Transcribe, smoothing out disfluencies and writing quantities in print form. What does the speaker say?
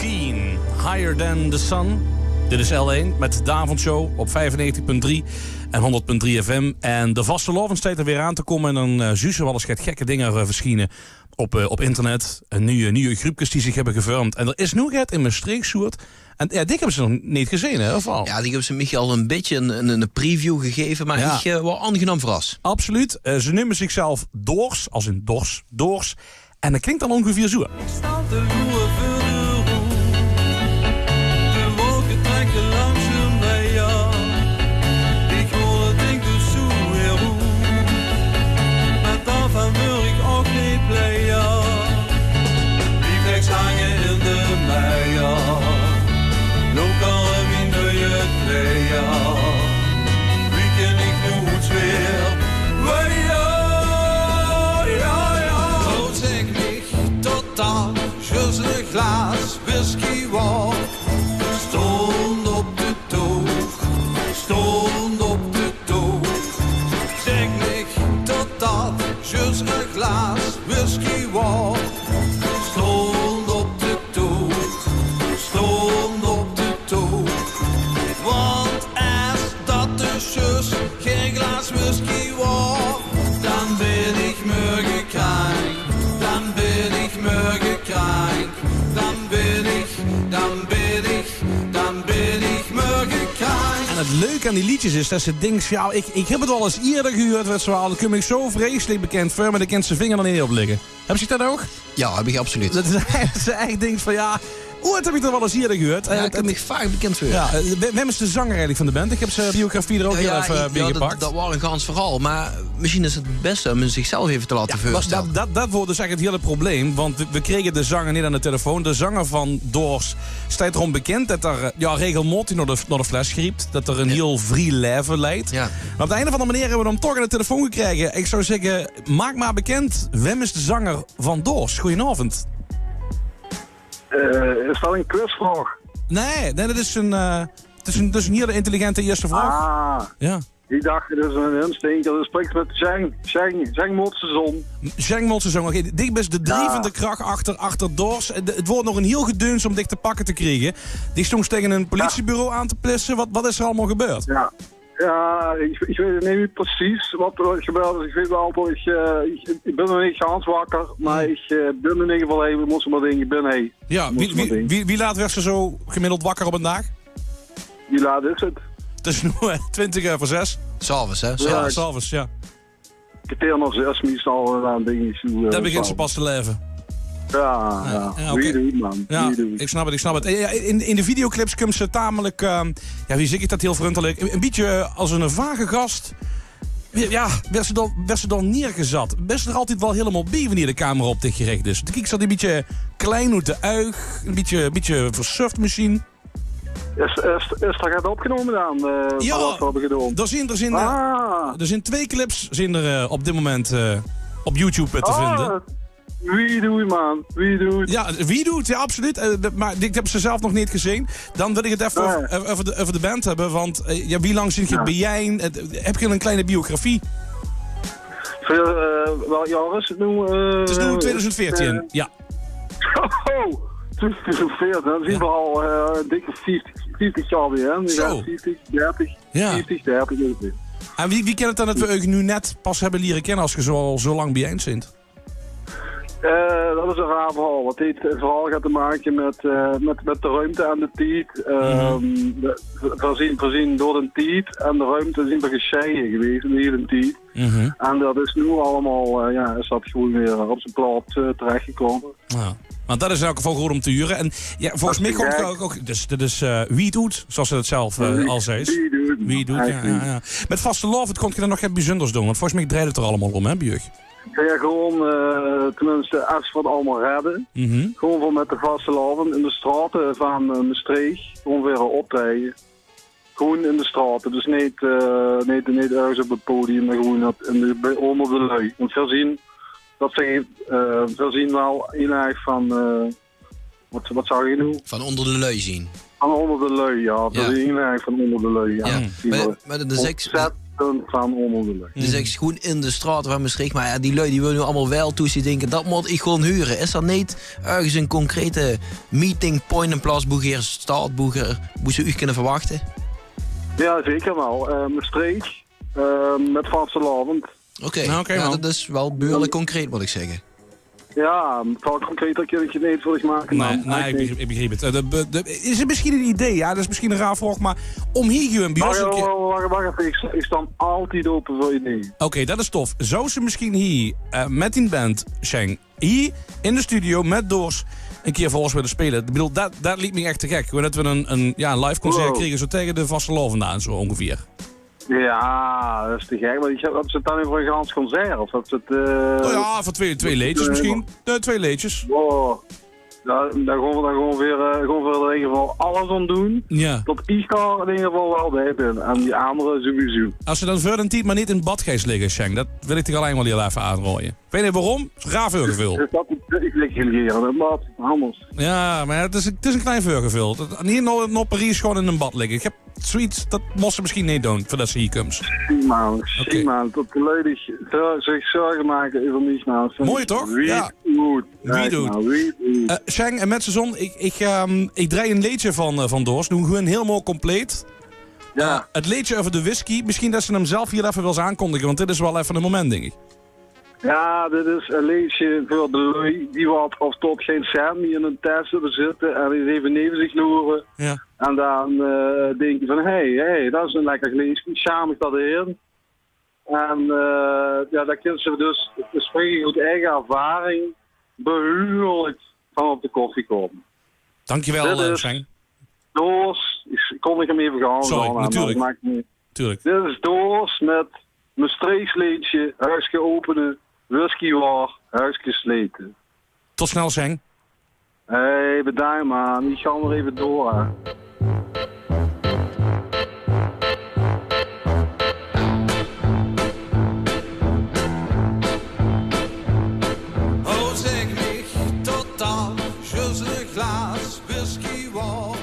Keen, Higher Than The Sun. Dit is L1 met de avondshow op 95.3 en 100.3 FM. En de vaste lovend staat er weer aan te komen. En dan zussen wel eens gekke dingen verschijnen op internet. Nieuwe groepjes die zich hebben gevormd. En er is nu het in mijn streeksoort. En ja, die hebben ze nog niet gezien, hè? Of al? Ja, die hebben ze Michael een beetje een preview gegeven. Maar ja. Ik wel aangenaam verrast. Absoluut. Ze noemen zichzelf Doors, als in Doors. En dat klinkt dan ongeveer zo. Ik sta te loeren voor de roem. De wolken trekken langzaam bij jou. Ik hoor het ding dus zo weer roem. Maar daarvan wil ik ook niet blij, ja. Die blijft hangen in de mei, ja. Loop al een door je play, ja. Wie ken ik nu goed weer? Just een glas whisky walk. Stond op de toog, stond op de toog. Zeg niet tot dat, just een glas whisky walk. Stond op de toog, stond op de toog. Want als dat dus just geen glas whisky walk, dan ben ik morgen krank, dan ben ik morgen krank. Dan ben ik morgen krank. En het leuke aan die liedjes is dat ze denkt, ja, ik heb het al eens eerder gehoord, weet je wel. Dan kom ik zo vreselijk bekend voor, maar dan kan zijn vinger er niet op liggen. Heb je dat ook? Ja, heb ik absoluut. Dat ze echt denkt van, ja, ooit heb ik er wel eens eerder gehoord. Ja, ik heb me vaak bekend voor. Ja, wem is de zanger eigenlijk van de band? Ik heb zijn biografie er ook heel even bij gepakt. Dat was een gans verhaal, maar misschien is het het beste om zichzelf even te laten voorstellen. Dat wordt dus eigenlijk het hele probleem, want we kregen de zanger niet aan de telefoon. De zanger van Doors staat erom bekend dat er regelmatig naar de fles griept, dat er een heel vrij leven leidt. Ja. Maar op de einde van de manier hebben we hem toch aan de telefoon gekregen. Ik zou zeggen, maak maar bekend, wem is de zanger van Doors? Goedenavond. Is dat een quizvraag? Nee, dat is een hele intelligente eerste vraag. Ah, Ja. ik dacht, het is een instinker. Dat spreekt met Zeng Motsezon. Zeng Motsezon. Oké, dit is de drievende kracht achter Doors. Het wordt nog een heel gedeuns om dich te pakken te krijgen. Die stond tegen een politiebureau aan te plissen. Wat is er allemaal gebeurd? Ja, ik weet niet precies wat er gebeurd is. Ik weet wel dat ik ben nog niet gans wakker, maar ik ben in ieder geval even, moest maar dingen binnen. Ja, wie laat werd ze zo gemiddeld wakker op een dag? Wie laat is het? Het is nu 20:06. S'avonds, hè? Ja, s'avonds, ja. Ik heb nog 6 meestal aan dingen. Dan begint ze pas te leven. Ja. Oké. Wie doet, man? Ja, Wie doet? ik snap het. In de videoclips komt ze tamelijk, wie zeg ik dat heel vriendelijk, een beetje als een vage gast. Ja, werd ze dan neergezet. Best er altijd wel helemaal bij wanneer de camera op dich gericht is. Dan kijk ze dat een beetje klein uit de uig, een beetje versuft misschien. Is er gaat opgenomen dan? Ja, wat we hebben gedaan? Er zijn 2 clips op dit moment op YouTube te vinden. Wie doet, man? Wie doet? Ja, wie doet? Ja, absoluut. Maar ik heb ze zelf nog niet gezien. Dan wil ik het even over de band hebben. Want wie lang zit je bij jij? Heb je een kleine biografie? Welk jaar is het nu? Het is nu 2014, ja. Oh, 2014. Dan zien we al dikke 50 jaar weer. Hè? Zo. 50, 30. Ja. 50, 30. En wie kent het dan dat we u nu net pas hebben leren kennen als je zo lang bij jij bent? Dat is een raar verhaal. Want dit verhaal gaat te maken met de ruimte en de tijd. Voorzien door de tijd en de ruimte zijn we gescheiden geweest in de hele tijd. En dat is nu allemaal, is dat gewoon weer op zijn plaats terechtgekomen. Ja. Want dat is in elk geval goed om te huren. En ja, volgens mij komt het ook, dus dit is wie doet, zoals ze het zelf al zei. Wie doet, ja. Met vaste lovend kon je dan nog geen bijzonders doen, want volgens mij draait het er allemaal om, hè, Björk? Ja, gewoon, tenminste, als we het allemaal redden. Gewoon voor met de vaste lovend in de straten van Maastricht, gewoon weer optreden. Gewoon in de straten, dus niet ergens op het podium, maar gewoon onder de lui. Want we zien wel heel erg van, wat zou je doen? Van onder de lui zien. Van onder de lui, ja. We zien heel erg van onder de lui, ja. Maar punt van onder de lucht. Dus echt gewoon in de straten van Maastricht. Maar ja, die lui die willen nu allemaal wel toe. Die denken, dat moet ik gewoon huren. Is er niet ergens een concrete meeting point in plaats Boegeer, stad, Boegeer, hoe ze u kunnen verwachten? Ja, zeker wel. Maastricht, met vastelavond. Oké, dat is wel behoorlijk concreet, moet ik zeggen. Ja, veel concreter kan ik je niet voor maken. Nee, ik begreep het. Is het misschien een idee? Ja, dat is misschien een raar vraag, maar om hier een bios... Wacht even, ik sta altijd open voor ideeën. Oké, dat is tof. Zou ze misschien hier, met die band, Sheng, hier in de studio met Doors een keer voor ons willen spelen? Ik bedoel, dat liet me echt te gek. Gewoon dat we een live concert kregen, zo tegen de vastelavond aan, zo ongeveer. Ja, dat is te gek. Maar wat is het dan weer voor een gans concert? Of dat het, Nou ja, voor twee leedjes misschien. 2 leedjes. Wow. Daar gaan we weer in ieder geval alles aan doen. Ja. Tot ik daar in ieder geval wel bij ben. En die andere sowieso. Als ze dan verder een tijd maar niet in het badgeest liggen, Sheng, dat wil ik toch alleen maar heel even aanrooien. Ik weet niet waarom, het is raar veurgevul. Ik lig hier in het bad, anders. Ja, maar het is een klein veurgevul. Hier nog Parijs gewoon in een bad liggen. Ik heb zoiets, dat moest ze misschien niet doen, voordat ze hier komt. Zie man, tot volledig zich zorgen maken over niets, man. Mooi toch? Ja. Wie doet? Sheng en met z'n zon, ik draai een liedje van Doors, nu gewoon helemaal compleet. Ja. Het liedje over de whisky, misschien dat ze hem zelf hier even wil aankondigen, want dit is wel even een moment, denk ik. Ja, dit is een liedje voor de lui die wat of tot geen cent meer in een test zullen zitten en eens even neven zich loeren. Ja. En dan denk je van, hey, dat is een lekker liedje, samen dat in. En daar kunnen ze dus spreken uit eigen ervaring behuurlijk van op de koffie komen. Dankjewel, Sheng. Doors, kon ik hem even gaan. Sorry, natuurlijk. Tuurlijk. Dit is Doors met mijn streeksleedje, huisje openen, whisky waar, huisje sleten. Tot snel, Sheng. Hey, bedankt man, ik ga er even door. Hè. Oh, zeg mich totaal, just een glas whisky waar.